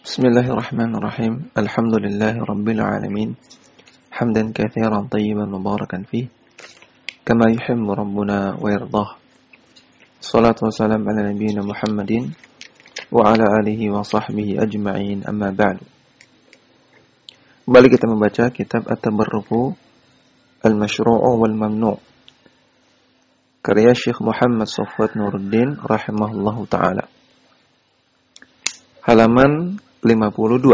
Bismillahirrahmanirrahim. Alhamdulillahirabbil alamin. Hamdan katsiran tayyiban mubarakan fih, kama yuhibbu rabbuna wa yardah. Shalatu wassalam ala nabiyyina Muhammadin wa ala alihi wa sahbihi ajma'in, amma ba'du. Kembali kita membaca kitab At-Tabarruku Al-Mashru'u wal Mamnu' karya Syekh Muhammad Shafwat Nuruddin rahimahullahu ta'ala. Halaman 52.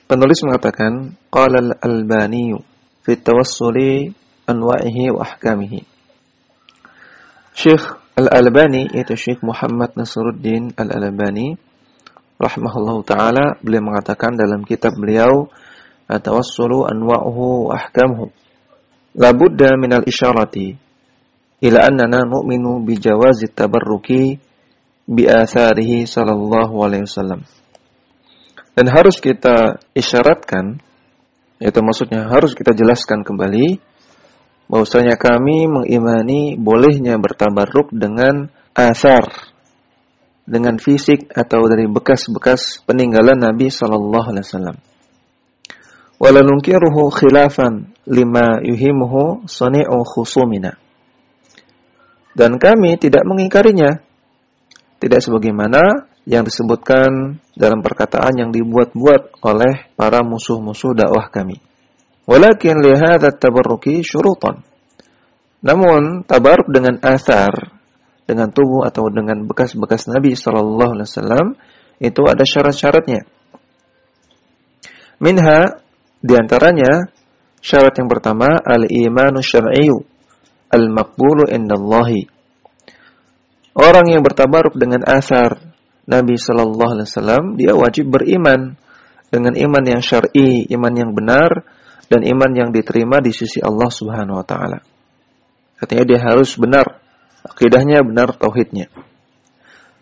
Penulis mengatakan, qala al-Albani fi tawassuli anwa'ihi wa ahkamihi. Syekh Al-Albani, yaitu Syekh Muhammad Nasruddin Al-Albani rahimahullahu ta'ala, beliau mengatakan dalam kitab beliau Tawassulu anwa'uhu wa ahkamuhu, la budda minal isyarati ila annana nu'minu bi jawazi tabarruki bi atharihi sallallahu alaihi wasallam. Dan harus kita isyaratkan, yaitu maksudnya harus kita jelaskan kembali bahwasanya kami mengimani bolehnya bertabarruk dengan athar, dengan fisik atau dari bekas-bekas peninggalan Nabi sallallahu alaihi wasallam. Wala nunkiruhu khilafan lima yuhimuhu sani'u khusumina. Dan kami tidak mengingkarinya, tidak sebagaimana yang disebutkan dalam perkataan yang dibuat-buat oleh para musuh-musuh dakwah kami. Walakin li hadza at-tabarruki syurutan. Namun tabarruk dengan athar, dengan tubuh atau dengan bekas-bekas Nabi sallallahu alaihi wasallam itu ada syarat-syaratnya. Minha, di antaranya syarat yang pertama al-imanu syar'iyyu al-maqbulu indallahi. Orang yang bertabaruk dengan asar Nabi sallallahu alaihi wasallam, dia wajib beriman dengan iman yang syar'i, iman yang benar dan iman yang diterima di sisi Allah Subhanahu wa taala. Artinya dia harus benar akidahnya, benar tauhidnya.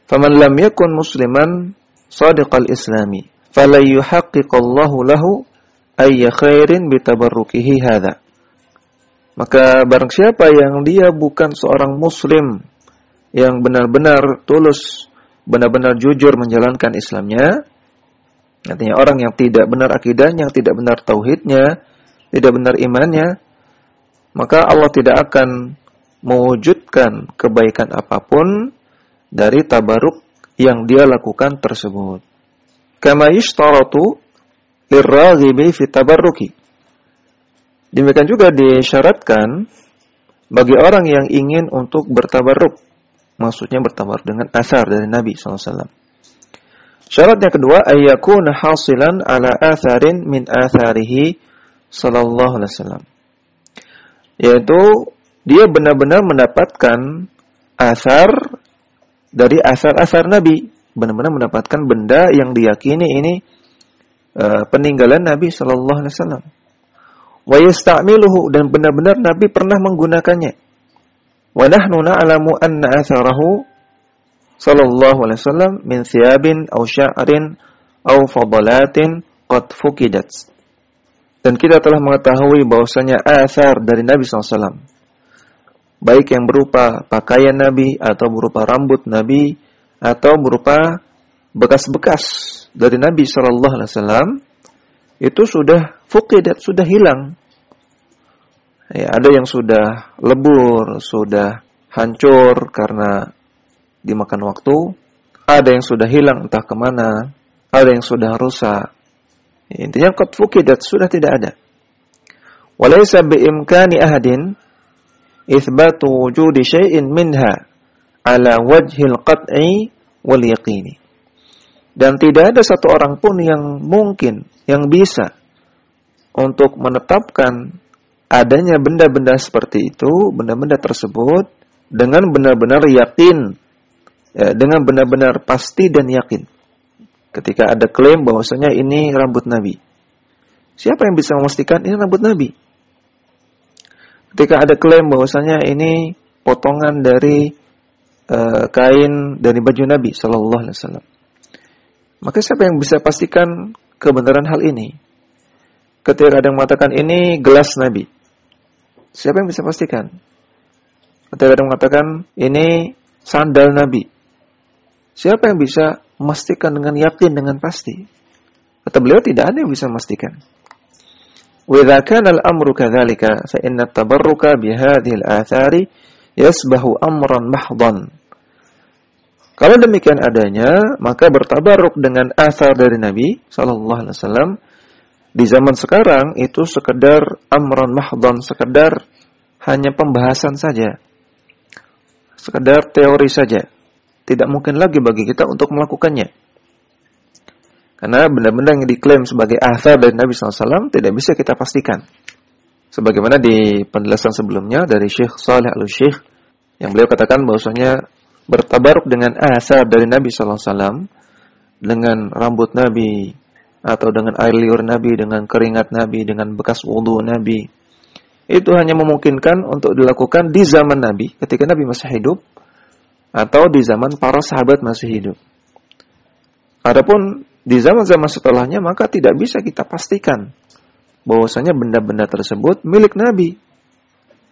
Faman lam yakun musliman shadiqal islami fala yuhaqqiqallahu lahu ayya khairin bi tabarrukihi hadza. Maka barang siapa yang dia bukan seorang muslim yang benar-benar tulus, benar-benar jujur menjalankan Islamnya, artinya orang yang tidak benar akidahnya, yang tidak benar tauhidnya, tidak benar imannya, maka Allah tidak akan mewujudkan kebaikan apapun dari tabaruk yang dia lakukan tersebut. Kama yushtaratu lirraghibi fi tabarruki. Demikian juga disyaratkan bagi orang yang ingin untuk bertabarruk, maksudnya bertabarruk dengan asar dari Nabi SAW. Syaratnya kedua, ayyakuna hasilan ala atharin min atharihi sallallahu alaihi wasallam. Yaitu dia benar-benar mendapatkan asar dari asar-asar Nabi, benar-benar mendapatkan benda yang diyakini ini peninggalan Nabi sallallahu alaihi wasallam. Wa yasta'miluhu, dan benar-benar Nabi pernah menggunakannya. Wa nahnu na'lamu anna atharahu sallallahu alaihi wasallam min thiyabin aw sya'rin aw fadalatin qad fuqidat. Dan kita telah mengetahui bahwasanya athar dari Nabi SAW, baik yang berupa pakaian Nabi atau berupa rambut Nabi atau berupa bekas-bekas dari Nabi sallallahu alaihi wasallam, itu sudah fuqidat, sudah hilang. Ya, ada yang sudah lebur, sudah hancur karena dimakan waktu. Ada yang sudah hilang entah kemana. Ada yang sudah rusak. Ya, intinya qad fuqidat, sudah tidak ada. Walaysa biimkani ahadin itsbatu wujudi syai'in minha ala wajhil qat'i wal yaqini. Dan tidak ada satu orang pun yang mungkin, yang bisa untuk menetapkan adanya benda-benda seperti itu, benda-benda tersebut dengan benar-benar yakin, ya, dengan benar-benar pasti dan yakin. Ketika ada klaim bahwasanya ini rambut Nabi, siapa yang bisa memastikan ini rambut Nabi? Ketika ada klaim bahwasanya ini potongan dari kain dari baju Nabi sallallahu alaihi wasallam, maka siapa yang bisa pastikan kebenaran hal ini? Ketika ada yang mengatakan ini gelas Nabi, siapa yang bisa pastikan? Ketika ada yang mengatakan ini sandal Nabi, siapa yang bisa memastikan dengan yakin, dengan pasti. Kata beliau, tidak ada yang bisa memastikan. Wa idza kana al-amru kadzalika fa inna at-tabarruka bi hadhihi al-athari yasbahu amran mahdhan. Kalau demikian adanya, maka bertabarruk dengan athar dari Nabi sallallahu alaihi wasallam di zaman sekarang itu sekedar amran mahdhan, sekedar hanya pembahasan saja. Sekedar teori saja. Tidak mungkin lagi bagi kita untuk melakukannya. Karena benda-benda yang diklaim sebagai athar dari Nabi SAW tidak bisa kita pastikan. Sebagaimana di penjelasan sebelumnya dari Syekh Shalih Al-Syekh, yang beliau katakan bahwasanya bertabaruk dengan athar dari Nabi SAW, dengan rambut Nabi, atau dengan air liur Nabi, dengan keringat Nabi, dengan bekas wudu Nabi, itu hanya memungkinkan untuk dilakukan di zaman Nabi, ketika Nabi masih hidup, atau di zaman para sahabat masih hidup. Adapun di zaman-zaman setelahnya, maka tidak bisa kita pastikan bahwasanya benda-benda tersebut milik Nabi.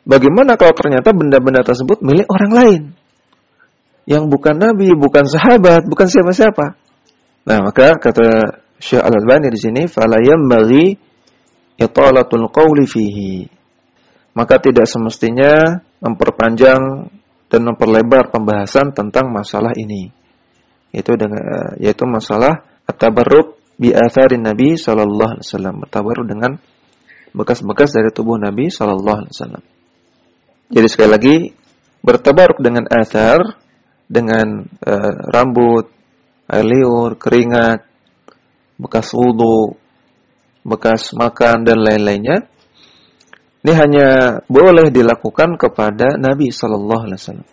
Bagaimana kalau ternyata benda-benda tersebut milik orang lain, yang bukan Nabi, bukan sahabat, bukan siapa-siapa? Nah, maka kata Syekh Al-Albani di sini, fala yanbaghi italatul qawli fihi. Maka tidak semestinya memperpanjang dan memperlebar pembahasan tentang masalah ini. Yaitu masalah at-tabarruk bi atharin Nabi sallallahu alaihi wasallam, bertabarruk dengan bekas-bekas dari tubuh Nabi sallallahu alaihi wasallam. Jadi sekali lagi, bertabarruk dengan athar, dengan rambut, air liur, keringat, bekas wudu, bekas makan dan lain-lainnya, ini hanya boleh dilakukan kepada Nabi sallallahu alaihi wasallam.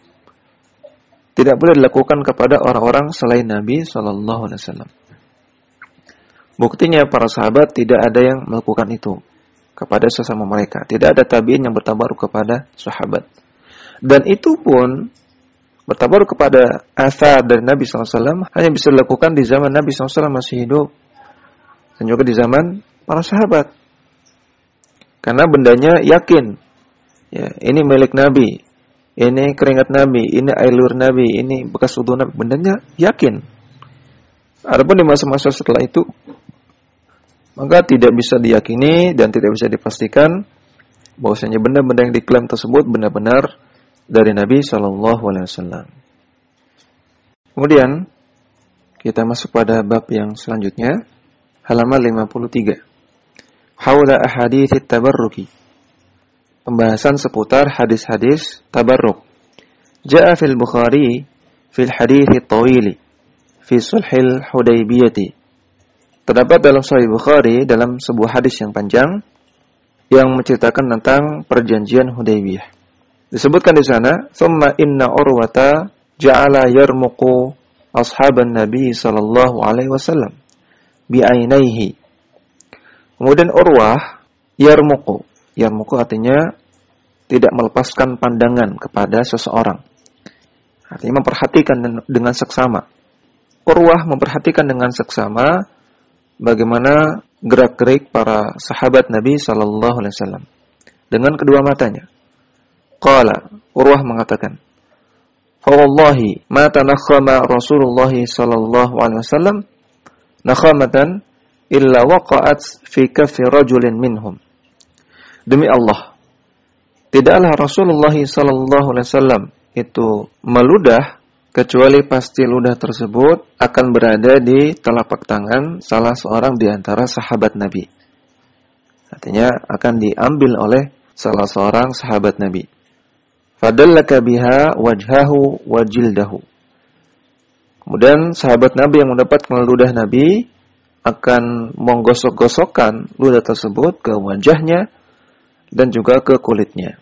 Tidak boleh dilakukan kepada orang-orang selain Nabi sallallahu alaihi wasallam. Buktinya para sahabat tidak ada yang melakukan itu kepada sesama mereka. Tidak ada tabi'in yang bertabaruk kepada sahabat. Dan itu pun bertabaruk kepada athar dari Nabi sallallahu alaihi wasallam hanya bisa dilakukan di zaman Nabi sallallahu alaihi wasallam masih hidup, dan juga di zaman para sahabat. Karena bendanya yakin, ya, ini milik Nabi, ini keringat Nabi, ini air liur Nabi, ini bekas wudu Nabi, bendanya yakin. Adapun di masa-masa setelah itu, maka tidak bisa diyakini dan tidak bisa dipastikan bahwasanya benda-benda yang diklaim tersebut benar-benar dari Nabi sallallahu alaihi wasallam. Kemudian kita masuk pada bab yang selanjutnya, halaman 53. Haula ahadits tabarruki. Pembahasan seputar hadis-hadis tabarruk. Jaa fil Bukhari fil hadits at-tawil fi sulhil Hudaybiyah. Terdapat dalam Sahih Bukhari dalam sebuah hadis yang panjang yang menceritakan tentang perjanjian Hudaybiyah. Disebutkan di sana, "Tsumma inna Urwata ja'ala yarmuqu ashaban Nabi sallallahu alaihi wasallam bi'ainaihi." Kemudian Urwah yarmuqu. Yarmuqu artinya tidak melepaskan pandangan kepada seseorang. Artinya memperhatikan dengan seksama. Urwah memperhatikan dengan seksama bagaimana gerak-gerik para sahabat Nabi sallallahu alaihi wasallam dengan kedua matanya. Qala, Urwah mengatakan, "Fa wallahi ma tanakhama Rasulullah sallallahu alaihi wasallam nakhamatan illa waqa'at fi kaffi rajulin minhum." Demi Allah, tidaklah Rasulullah sallallahu alaihi wasallam itu meludah kecuali pasti ludah tersebut akan berada di telapak tangan salah seorang di antara sahabat Nabi. Artinya akan diambil oleh salah seorang sahabat Nabi. Fadallaka biha wajhahu wa jildahu. Kemudian sahabat Nabi yang mendapatkan ludah Nabi akan menggosok-gosokkan ludah tersebut ke wajahnya dan juga ke kulitnya.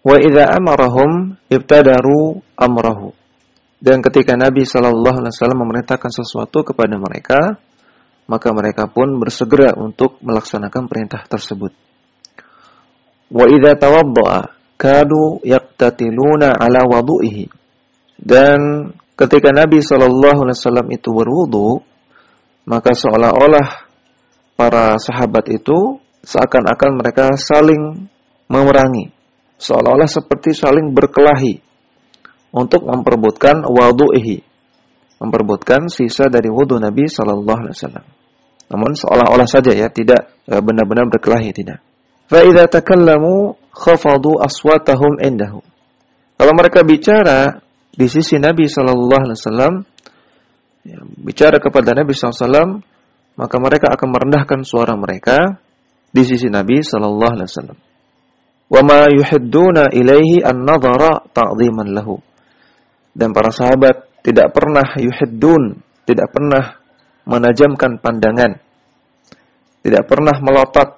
Wa idza amarahum ibtadaru amrahu. Dan ketika Nabi sallallahu alaihi wasallam memerintahkan sesuatu kepada mereka, maka mereka pun bersegera untuk melaksanakan perintah tersebut. Wa idza tawaddaa kadu yaqtatiluna ala wudu'ihi. Dan ketika Nabi sallallahu alaihi wasallam itu berwudu, maka seolah-olah para sahabat itu seakan-akan mereka saling memerangi, seolah-olah seperti saling berkelahi untuk memperebutkan wudu'ihi, memperebutkan sisa dari wudu Nabi sallallahu alaihi wasallam. Namun seolah-olah saja ya, tidak benar-benar berkelahi, tidak. Fa idza takallamu khafadu aswatahum indahu. Kalau mereka bicara di sisi Nabi sallallahu alaihi wasallam, ya, bicara kepada Nabi sallallahu alaihi wasallam, maka mereka akan merendahkan suara mereka di sisi Nabi sallallahu alaihi wasallam. Wa ma yuhidduna ilaihi an-nadhara ta'dhiman lahu. Dan para sahabat tidak pernah yuhiddun, tidak pernah menajamkan pandangan, tidak pernah melotot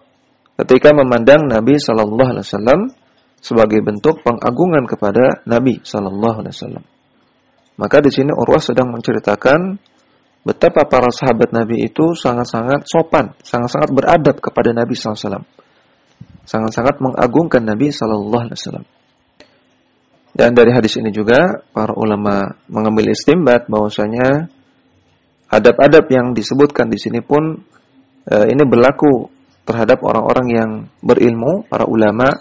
ketika memandang Nabi sallallahu alaihi wasallam sebagai bentuk pengagungan kepada Nabi sallallahu alaihi wasallam. Maka di sini Urwah sedang menceritakan betapa para sahabat Nabi itu sangat-sangat sopan, sangat-sangat beradab kepada Nabi sallallahu alaihi wasallam. Sangat-sangat mengagungkan Nabi sallallahu alaihi wasallam. Dan dari hadis ini juga para ulama mengambil istimbat bahwasanya adab-adab yang disebutkan di sini pun ini berlaku terhadap orang-orang yang berilmu, para ulama,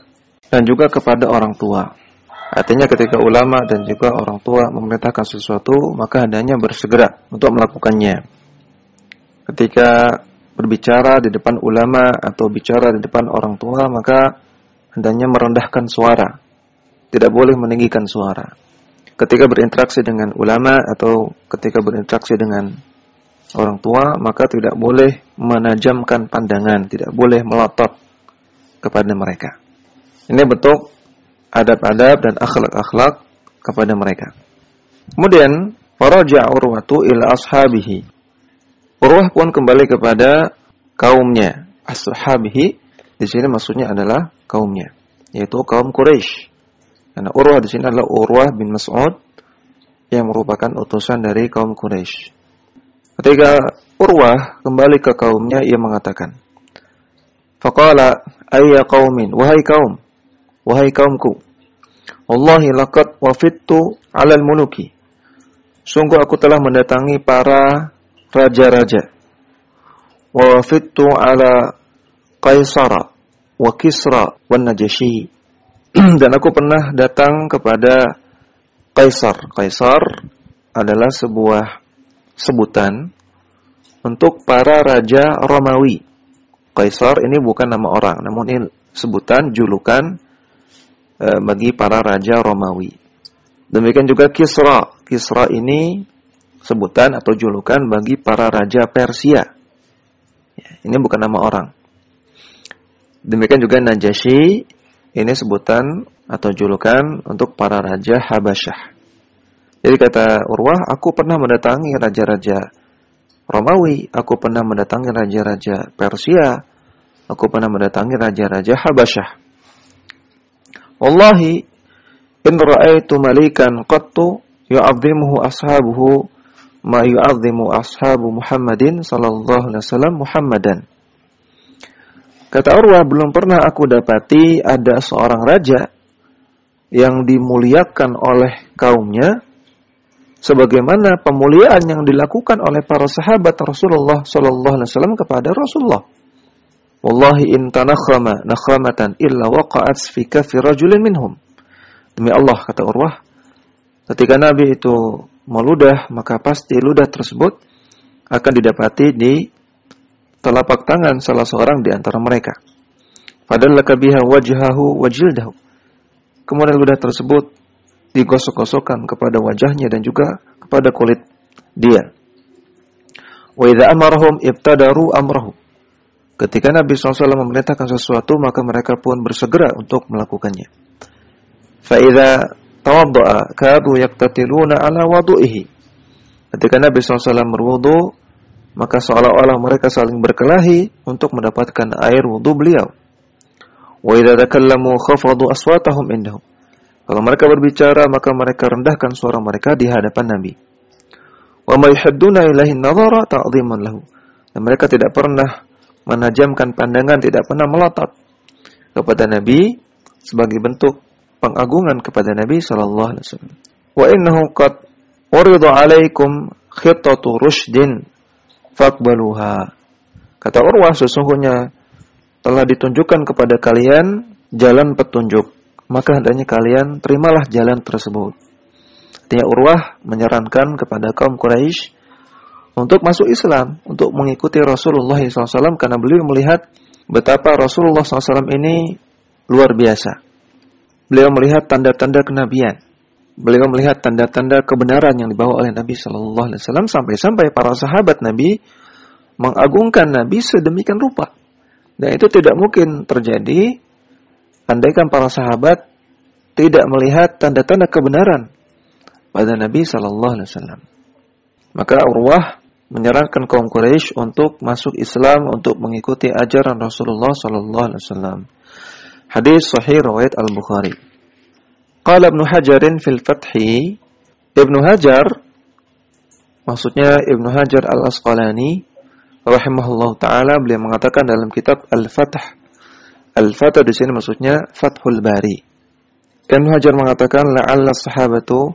dan juga kepada orang tua. Artinya ketika ulama dan juga orang tua memerintahkan sesuatu, maka hendaknya bersegera untuk melakukannya. Ketika berbicara di depan ulama atau bicara di depan orang tua, maka hendaknya merendahkan suara. Tidak boleh meninggikan suara. Ketika berinteraksi dengan ulama atau ketika berinteraksi dengan orang tua, maka tidak boleh menajamkan pandangan, tidak boleh melotot kepada mereka. Ini bentuk adab-adab dan akhlak-akhlak kepada mereka. Kemudian, faraja Urwatu ila ashabihi. Urwah pun kembali kepada kaumnya. Ashabihi di sini maksudnya adalah kaumnya, yaitu kaum Quraisy. Karena Urwah di sini adalah Urwah bin Mas'ud yang merupakan utusan dari kaum Quraisy. Ketika Urwah kembali ke kaumnya, ia mengatakan, faqala ayya qaumin, wahai kaumku, wallahi laqad wafittu 'alal muluki. Sungguh aku telah mendatangi para raja-raja. Wa wafittu 'ala Qaisara wa Kisra wan Najasyi. Dan aku pernah datang kepada Kaisar. Kaisar adalah sebuah sebutan untuk para raja Romawi. Kaisar ini bukan nama orang, namun ini sebutan, julukan bagi para raja Romawi. Demikian juga Kisra. Kisra ini sebutan atau julukan bagi para raja Persia. Ini bukan nama orang. Demikian juga Najasyi. Ini sebutan atau julukan untuk para raja Habasyah. Jadi kata Urwah, aku pernah mendatangi raja-raja Romawi, aku pernah mendatangi raja-raja Persia, aku pernah mendatangi raja-raja Habasyah. Wallahi, in ra'aitu malikan qattu yu'azzimuhu ashabuhu ma yu'azzimu ashabu Muhammadin sallallahu alaihi wasallam Muhammadan. Kata Urwah, belum pernah aku dapati ada seorang raja yang dimuliakan oleh kaumnya sebagaimana pemuliaan yang dilakukan oleh para sahabat Rasulullah sallallahu alaihi wasallam kepada Rasulullah. Wallahi in tanakhama nakhamatan illa waqa'at fi kaffi rajulin minhum. Demi Allah, kata Urwah, ketika Nabi itu meludah, maka pasti ludah tersebut akan didapati di telapak tangan salah seorang di antara mereka. Fadallaka biha wajhahu wa jildahu. Kemudian ludah tersebut digosok-gosokkan kepada wajahnya dan juga kepada kulit dia. Wa idza amarahum ibtadaru amrahu. Ketika Nabi SAW memerintahkan sesuatu, maka mereka pun bersegera untuk melakukannya. Fa idza tawadda'a kadu yaqtatiluna ala wudu'ihi. Ketika Nabi SAW berwudu, maka seolah-olah mereka saling berkelahi untuk mendapatkan air wudu beliau. Wa idza takallamu khafadu aswatahum indahu. Kalau mereka berbicara, maka mereka rendahkan suara mereka di hadapan Nabi. Wa ma yuhadduna ilaihi an-nadhara ta'dhiman lahu. Dan mereka tidak pernah menajamkan pandangan, tidak pernah melotot kepada Nabi sebagai bentuk pengagungan kepada Nabi sallallahu alaihi wasallam. Wa innahu qad urida 'alaikum khittatu rusydin faqbaluha. Kata Urwah, sesungguhnya telah ditunjukkan kepada kalian jalan petunjuk, maka hendaknya kalian terimalah jalan tersebut. Artinya Urwah menyarankan kepada kaum Quraisy untuk masuk Islam, untuk mengikuti Rasulullah SAW karena beliau melihat betapa Rasulullah SAW ini luar biasa. Beliau melihat tanda-tanda kenabian. Beliau melihat tanda-tanda kebenaran yang dibawa oleh Nabi SAW sampai-sampai para sahabat Nabi mengagungkan Nabi sedemikian rupa. Dan itu tidak mungkin terjadi andaikan para sahabat tidak melihat tanda-tanda kebenaran pada Nabi SAW. Maka Urwah menyarankan kaum Quraisy untuk masuk Islam, untuk mengikuti ajaran Rasulullah SAW. Hadis sahih riwayat Al-Bukhari. Qala Ibnu Hajar fil Fathi, Ibnu Hajar, maksudnya Ibnu Hajar Al-Asqalani rahimahullah taala, beliau mengatakan dalam kitab Al-Fath. Al-Fath di sini maksudnya Fathul Bari. Ibnu Hajar mengatakan la'alla sahabatu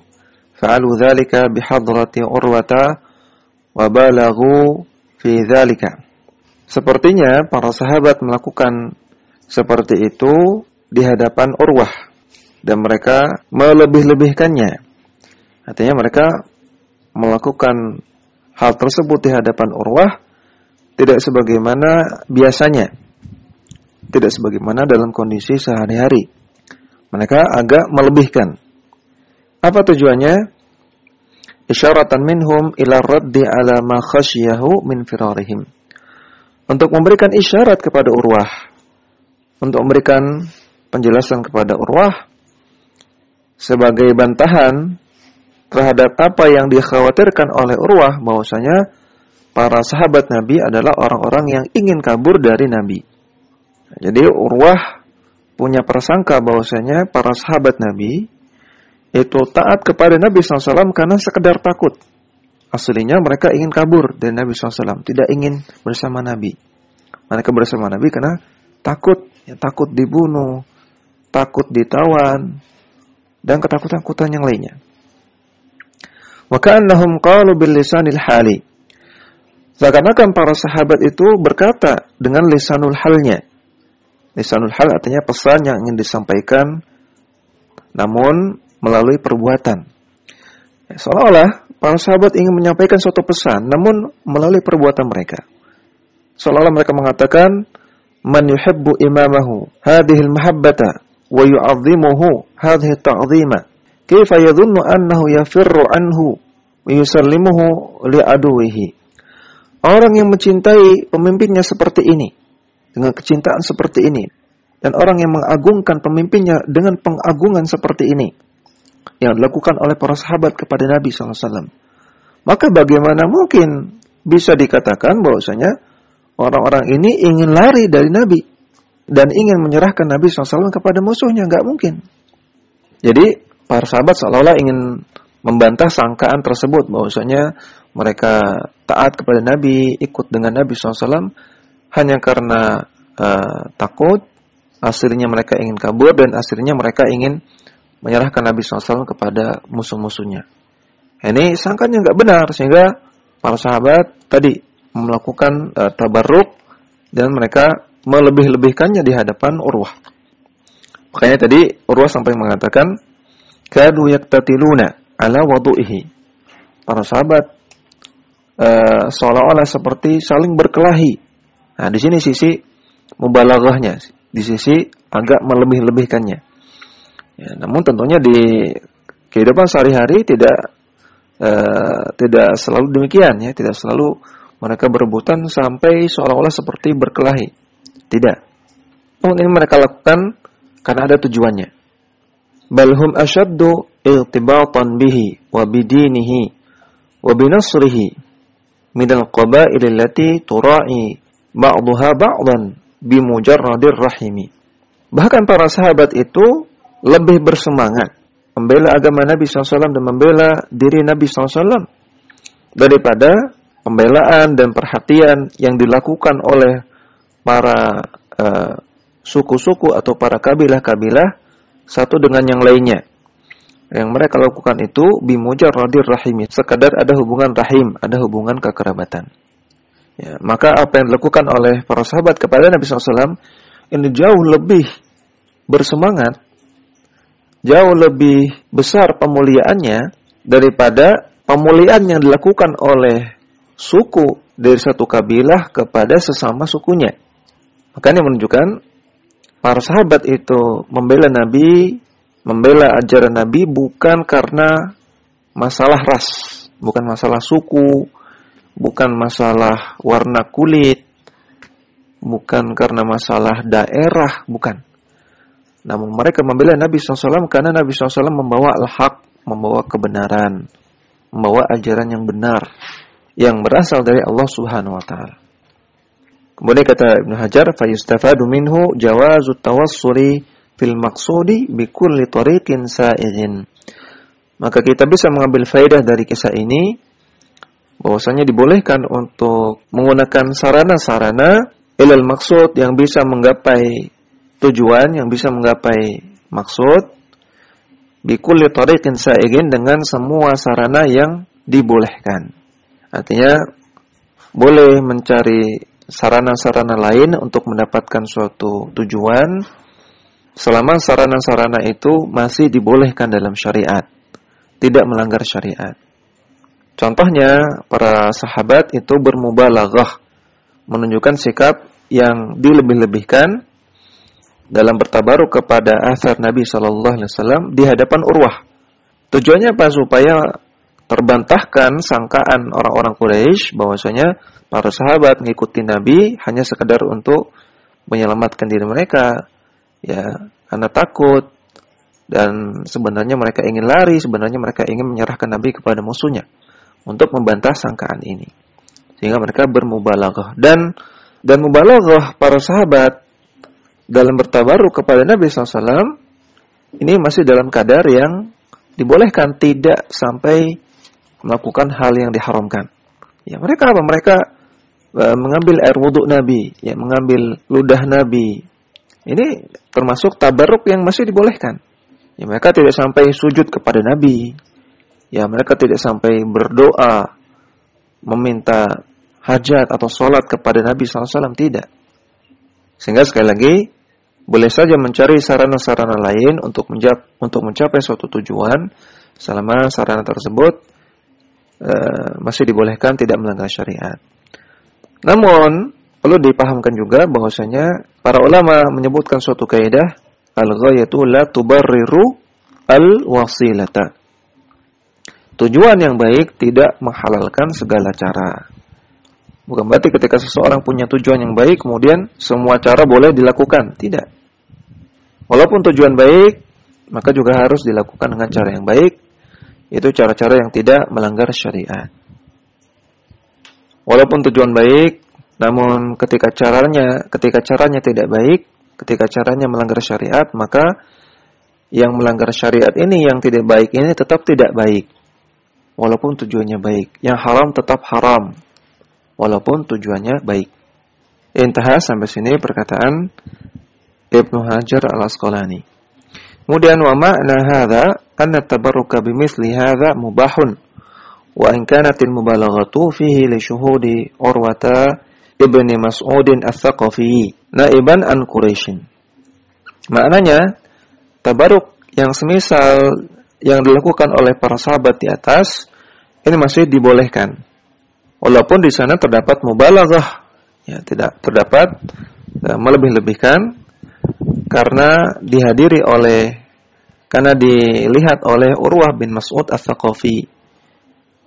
fa'alu dzalika bihadrati Urwata wa balaghu fi dzalika. Sepertinya para sahabat melakukan seperti itu di hadapan Urwah dan mereka melebih-lebihkannya. Artinya mereka melakukan hal tersebut di hadapan Urwah tidak sebagaimana biasanya, tidak sebagaimana dalam kondisi sehari-hari. Mereka agak melebihkan. Apa tujuannya? Isyaratan minhum ila raddi ala ma khasyiyahu min firarihim. Untuk memberikan isyarat kepada Urwah, untuk memberikan penjelasan kepada Urwah sebagai bantahan terhadap apa yang dikhawatirkan oleh Urwah, bahwasanya para sahabat Nabi adalah orang-orang yang ingin kabur dari Nabi. Jadi Urwah punya prasangka bahwasanya para sahabat Nabi itu taat kepada Nabi SAW karena sekedar takut. Aslinya mereka ingin kabur dari Nabi SAW, tidak ingin bersama Nabi. Mereka bersama Nabi karena takut, ya, takut dibunuh, takut ditawan, dan ketakutan-ketakutan yang lainnya. Wa ka'annahum qalu bil lisanil hali. Seakan-akan para sahabat itu berkata dengan lisanul halnya. Lisanul hal artinya pesan yang ingin disampaikan namun melalui perbuatan. Seolah-olah para sahabat ingin menyampaikan suatu pesan namun melalui perbuatan mereka. Seolah-olah mereka mengatakan man yuhibbu imamahu hadhil mahabbata wa yu'azzimuhu hadhihi ta'zima kaifa yadhunnu annahu yafirru anhu wa yusallimuhu li aduwihi. Orang yang mencintai pemimpinnya seperti ini, dengan kecintaan seperti ini, dan orang yang mengagungkan pemimpinnya dengan pengagungan seperti ini yang dilakukan oleh para sahabat kepada Nabi SAW, maka bagaimana mungkin bisa dikatakan bahwasanya orang-orang ini ingin lari dari Nabi dan ingin menyerahkan Nabi SAW kepada musuhnya? Enggak mungkin. Jadi para sahabat seolah-olah ingin membantah sangkaan tersebut bahwasanya mereka taat kepada Nabi, ikut dengan Nabi SAW hanya karena takut. Akhirnya mereka ingin kabur dan akhirnya mereka ingin menyerahkan Nabi SAW kepada musuh-musuhnya. Ini sangkanya enggak benar, sehingga para sahabat tadi melakukan tabarruk dan mereka melebih-lebihkannya di hadapan Urwah. Makanya tadi Urwah sampai mengatakan kadu yaktatiluna ala wudu'ihi. Para sahabat seolah-olah seperti saling berkelahi. Nah, di sini sisi mubalaghahnya, di sisi agak melebih-lebihkannya. Ya, namun tentunya di kehidupan sehari-hari tidak selalu demikian, ya, tidak selalu mereka berebutan sampai seolah-olah seperti berkelahi. Tidak. Namun ini mereka lakukan karena ada tujuannya. Balhum ashaddu irtibatan bihi wa bidinihi wa binasrihi minal qaba'il allati tura'i ba'daha ba'dan bimujarradir rahimi. Bahkan para sahabat itu lebih bersemangat membela agama Nabi SAW dan membela diri Nabi SAW daripada pembelaan dan perhatian yang dilakukan oleh para suku-suku atau para kabilah-kabilah satu dengan yang lainnya. Yang mereka lakukan itu bimujarradir rahimi, sekadar ada hubungan rahim, ada hubungan kekerabatan. Ya, maka apa yang dilakukan oleh para sahabat kepada Nabi SAW ini jauh lebih bersemangat, jauh lebih besar pemuliaannya daripada pemuliaan yang dilakukan oleh suku dari satu kabilah kepada sesama sukunya. Makanya menunjukkan para sahabat itu membela Nabi, membela ajaran Nabi bukan karena masalah ras, bukan masalah suku, bukan masalah warna kulit, bukan karena masalah daerah, bukan. Namun mereka membela Nabi SAW karena Nabi SAW membawa al-haq, membawa kebenaran, membawa ajaran yang benar, yang berasal dari Allah Subhanahu wa Ta'ala. Kemudian kata Ibnu Hajar, fayustafadu minhu jawazu tawassuli fil maqsudi bi kulli tariqin sa'idin. Maka kita bisa mengambil faedah dari kisah ini bahwasanya dibolehkan untuk menggunakan sarana-sarana ilal maksud yang bisa menggapai tujuan, yang bisa menggapai maksud bi kulli tariqin sa'idin, dengan semua sarana yang dibolehkan. Artinya boleh mencari sarana-sarana lain untuk mendapatkan suatu tujuan selama sarana-sarana itu masih dibolehkan dalam syariat, tidak melanggar syariat. Contohnya, para sahabat itu bermubalaghah, menunjukkan sikap yang dilebih-lebihkan dalam bertabaruk kepada athar Nabi SAW di hadapan Urwah. Tujuannya apa? Supaya terbantahkan sangkaan orang-orang Quraisy bahwasanya para sahabat mengikuti Nabi hanya sekedar untuk menyelamatkan diri mereka, ya, karena takut, dan sebenarnya mereka ingin lari, sebenarnya mereka ingin menyerahkan Nabi kepada musuhnya, untuk membantah sangkaan ini. Sehingga mereka bermubalaghah, dan mubalaghah para sahabat dalam bertabaruk kepada Nabi SAW ini masih dalam kadar yang dibolehkan, tidak sampai melakukan hal yang diharamkan. Ya, mereka apa? Mereka mengambil air wudhu Nabi, ya, mengambil ludah Nabi. Ini termasuk tabarruk yang masih dibolehkan. Ya, mereka tidak sampai sujud kepada Nabi. Ya, mereka tidak sampai berdoa, meminta hajat atau sholat kepada Nabi SAW, tidak. Sehingga sekali lagi, boleh saja mencari sarana-sarana lain untuk mencapai suatu tujuan, selama sarana tersebut masih dibolehkan, tidak melanggar syariat. Namun, perlu dipahamkan juga bahwasanya para ulama menyebutkan suatu kaidah, al-ghayatu la tubarriru al-wasilata. Tujuan yang baik tidak menghalalkan segala cara. Bukan berarti ketika seseorang punya tujuan yang baik, kemudian semua cara boleh dilakukan. Tidak. Walaupun tujuan baik, maka juga harus dilakukan dengan cara yang baik. Itu cara-cara yang tidak melanggar syariat. Walaupun tujuan baik, namun ketika caranya tidak baik, ketika caranya melanggar syariat, maka yang melanggar syariat ini, yang tidak baik ini tetap tidak baik. Walaupun tujuannya baik, yang haram tetap haram, walaupun tujuannya baik. Intah, sampai sini perkataan Ibnu Hajar al-Asqalani. Kemudian wa ma'na hadza anna tabarruka bimithli hadza mubahun wa in kanat al-mubalaghatu fihi li syuhudi Urwata ibni Mas'udin ats-Tsaqafi naiban an Quraisy. Maknanya, tabarruk yang semisal yang dilakukan oleh para sahabat di atas ini masih dibolehkan. Walaupun di sana terdapat mubalaghah, ya, tidak terdapat melebih-lebihkan, karena dilihat oleh Urwah bin Mas'ud ats-Tsaqafi,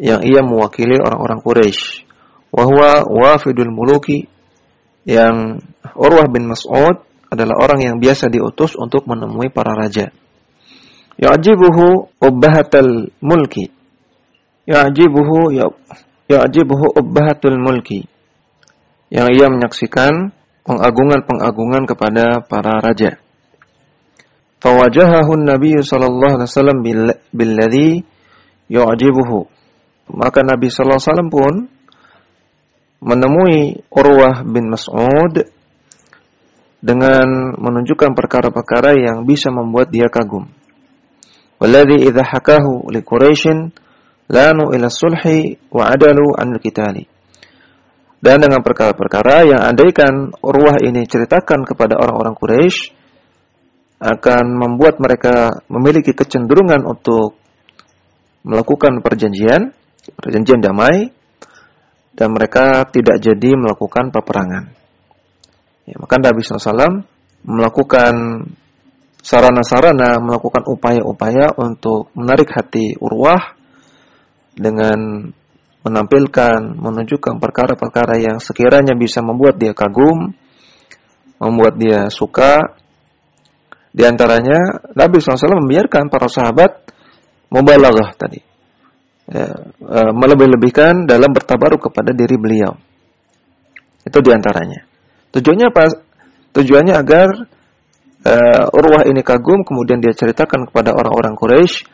yang ia mewakili orang-orang Quraisy. Wa huwa wafidul muluki, yang Urwah bin Mas'ud adalah orang yang biasa diutus untuk menemui para raja. Ya'jibuhu ubbahatul mulki. Ya'jibuhu ubbahatul mulki. Yang ia menyaksikan pengagungan-pengagungan kepada para raja. Fawajahahu an-nabiy sallallahu alaihi wasallam billadhi yu'jibuhu. Maka Nabi sallallahu alaihi wasallam pun menemui Urwah bin Mas'ud dengan menunjukkan perkara-perkara yang bisa membuat dia kagum. Walladhi idza hakahu li Quraisyin lanu ila sulhi wa adalu an al-qitali. Dan dengan perkara-perkara yang andaikan Urwah ini ceritakan kepada orang-orang Quraisy, akan membuat mereka memiliki kecenderungan untuk melakukan perjanjian damai, dan mereka tidak jadi melakukan peperangan. Ya, maka Nabi SAW melakukan sarana-sarana, melakukan upaya-upaya untuk menarik hati Urwah dengan menampilkan, menunjukkan perkara-perkara yang sekiranya bisa membuat dia kagum, membuat dia suka. Di antaranya, Nabi SAW membiarkan para sahabat mubalaghah tadi. Ya, melebih-lebihkan dalam bertabaruk kepada diri beliau. Itu di antaranya. Tujuannya apa? Tujuannya agar Urwah ini kagum, kemudian dia ceritakan kepada orang-orang Quraisy.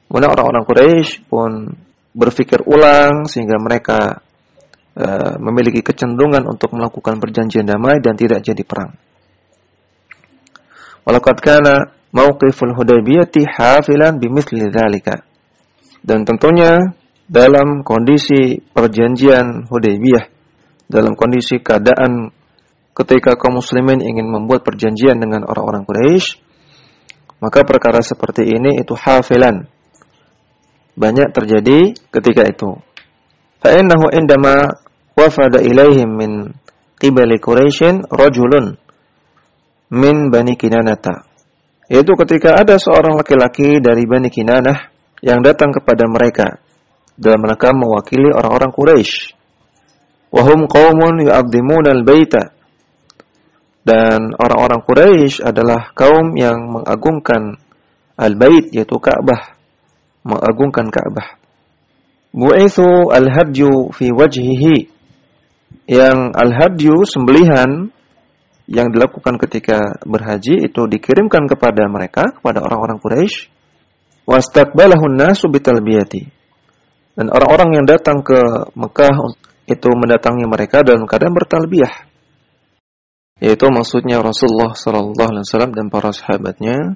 Kemudian orang-orang Quraisy pun berpikir ulang sehingga mereka memiliki kecenderungan untuk melakukan perjanjian damai dan tidak jadi perang. Walaqad kana mauqiful Hudaybiyah hafilan bimithli dzalika. Dan tentunya dalam kondisi perjanjian Hudaybiyah, dalam kondisi keadaan ketika kaum muslimin ingin membuat perjanjian dengan orang-orang Quraisy, maka perkara seperti ini itu hafilan, banyak terjadi ketika itu. Fa innahu indama wafada ilaihim min qibali Quraisyin rajulun min Bani Kinanata. Yaitu ketika ada seorang laki-laki dari Bani Kinanah yang datang kepada mereka dalam rangka mewakili orang-orang Quraisy. Wa hum qaumun yu'azzimuna al-baita. Dan orang-orang Quraisy adalah kaum yang mengagungkan al-bait, yaitu Ka'bah, mengagungkan Ka'bah. Bu'ithu al-hadyu fi wajhihi. Yang al-hadyu, sembelihan yang dilakukan ketika berhaji itu dikirimkan kepada mereka, kepada orang-orang Quraisy. Wastaqbalahun nasu bitalbiyati. Dan orang-orang yang datang ke Mekah itu mendatangi mereka dalam keadaan bertalbiyah. Yaitu maksudnya Rasulullah sallallahu alaihi wasallam dan para sahabatnya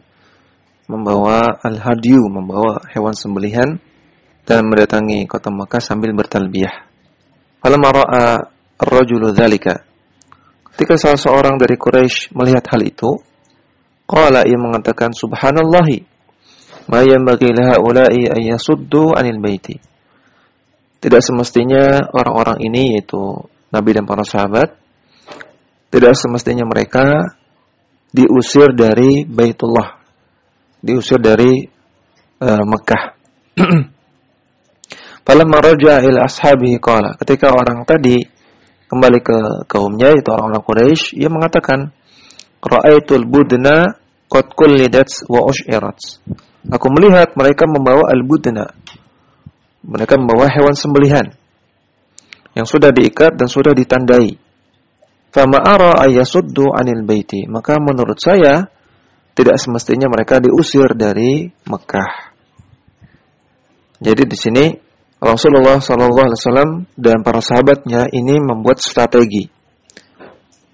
membawa al-hadyu, membawa hewan sembelihan dan mendatangi kota Mekah sambil bertalbiyah. Falamma ra'a ar-rajulu dzalika. Ketika salah seorang dari Quraisy melihat hal itu, qala, ia mengatakan, subhanallahi ma yanbaghi lahaula'i an yasuddu 'anil baiti. Tidak semestinya orang-orang ini, yaitu Nabi dan para sahabat, tidak semestinya mereka diusir dari Baitullah, diusir dari Mekah. Falamma raja'a ila ashabihi qala. Ketika orang tadi kembali ke kaumnya, yaitu orang-orang Quraisy, ia mengatakan, ra'aitul budna qad kullidat wa ushirat. Aku melihat mereka membawa al-budna. Mereka membawa hewan sembelihan yang sudah diikat dan sudah ditandai. Fama ara ayasuddu 'anil baiti. Maka menurut saya tidak semestinya mereka diusir dari Mekah. Jadi di sini Rasulullah SAW dan para sahabatnya ini membuat strategi.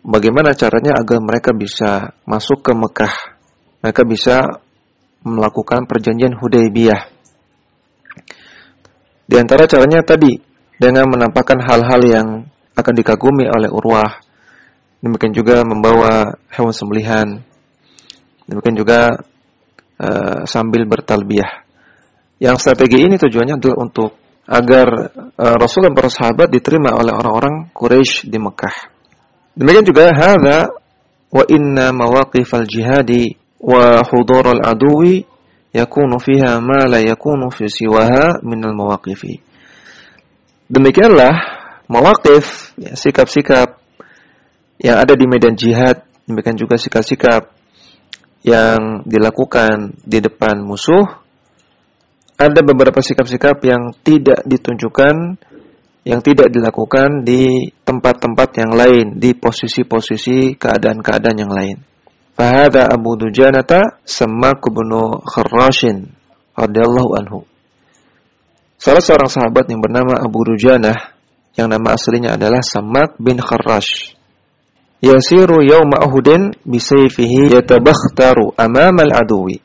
Bagaimana caranya agar mereka bisa masuk ke Mekah. Mereka bisa melakukan perjanjian Hudaybiyah. Di antara caranya tadi, dengan menampakkan hal-hal yang akan dikagumi oleh Urwah. Demikian juga membawa hewan sembelihan. Demikian juga sambil bertalbiyah. Yang strategi ini tujuannya adalah untuk agar Rasul dan para sahabat diterima oleh orang-orang Quraisy di Mekah. Demikian juga hadza wa inna mawaqifal jihadi wa hudur al-aduwi yakunu fiha ma la yakunu fi siwaha min al-mawaqifi. Demikianlah mawaqif, ya, sikap-sikap yang ada di medan jihad, demikian juga sikap-sikap yang dilakukan di depan musuh. Ada beberapa sikap-sikap yang tidak ditunjukkan, yang tidak dilakukan di tempat-tempat yang lain, di posisi-posisi keadaan-keadaan yang lain. Fahada Abu Dujanata Sammak bin Kharrashin radhiyallahu anhu. Salah seorang sahabat yang bernama Abu Dujanah, yang nama aslinya adalah Sammak bin Kharrash. Yasiru yawma Uhudin bisayfihi yatabakhtaru amama al-aduwi.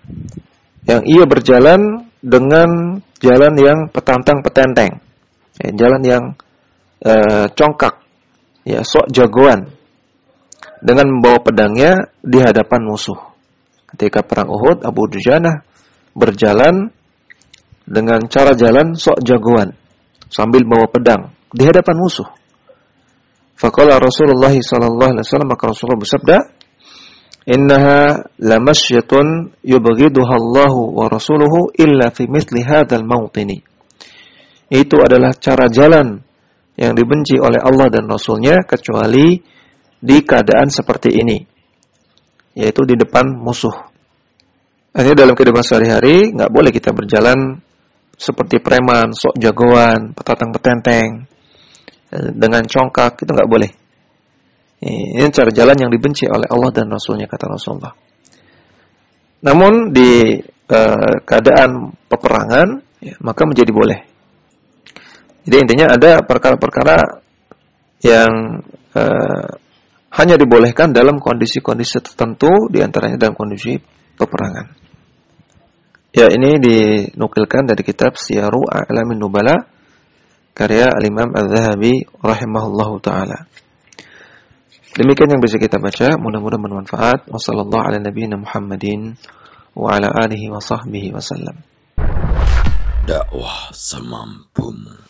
Yang ia berjalan dengan jalan yang petantang-petenteng, ya, jalan yang congkak, ya, sok jagoan, dengan membawa pedangnya di hadapan musuh. Ketika perang Uhud, Abu Dujanah berjalan dengan cara jalan sok jagoan sambil bawa pedang di hadapan musuh. Faqala Rasulullah sallallahu alaihi wasallam, maka Rasulullah bersabda, "Innaha lamasyatun yubghiduha Allahu wa rasuluhu illa fi mithli hadzal mawtini." Itu adalah cara jalan yang dibenci oleh Allah dan Rasulnya kecuali di keadaan seperti ini, yaitu di depan musuh. Artinya dalam kehidupan sehari-hari nggak boleh kita berjalan seperti preman, sok jagoan, petatang petenteng, dengan congkak, itu nggak boleh. Ini cara jalan yang dibenci oleh Allah dan Rasulnya, kata Rasulullah. Namun di keadaan peperangan, ya, maka menjadi boleh. Jadi intinya ada perkara-perkara yang hanya dibolehkan dalam kondisi-kondisi tertentu, diantaranya dalam kondisi peperangan. Ya, ini dinukilkan dari kitab Siyaru A'lamin Nubala karya Al-Imam Al-Zahabi rahimahullahu ta'ala. Demikian yang bisa kita baca, mudah-mudahan bermanfaat. Wassallallahu ala nabiyyina Muhammadin wa ala alihi wa sahbihi wasallam. Dakwah semampumu.